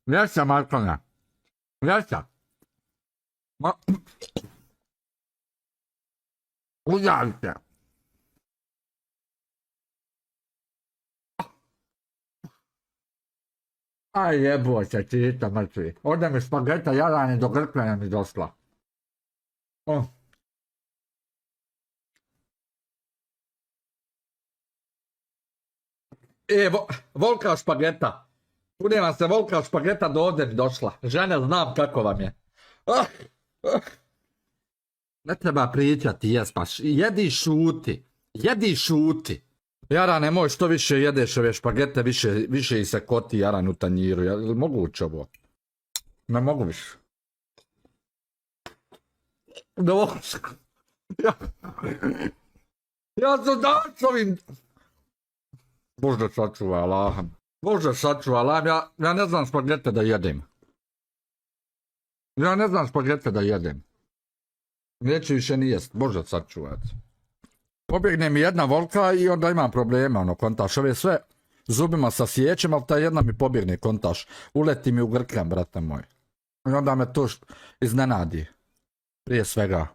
Jeste, Markone. Jeste. Užalite. Aj jebo se, čita mrtvi. Ode mi špageta jarani do grklanja mi došla. Volka špageta. Pune vam se volka špageta do ovdje mi došla. Žene, znam kako vam je. Ne treba pričati, jespaš. Jedi šuti. Jedi šuti. Jarane moj, što više jedeš ove špagete, više i se koti jaran u tanjiru. Je li moguće ovo? Ne mogu više. Ja sam dan s ovim... Bože sačuvaj Allahom. Bože sačuvaj Allahom, ja ne znam špagete da jedem. Ja ne znam špagete da jedem. Neću više ni jest, Bože sačuvat. Pobjegne mi jedna volka i onda imam problema, kontaš, ove sve zubima sasjećem, ali ta jedna mi pobjegne, kontaš, uleti mi u grkljan, brate moj. I onda me to iznenadi, prije svega.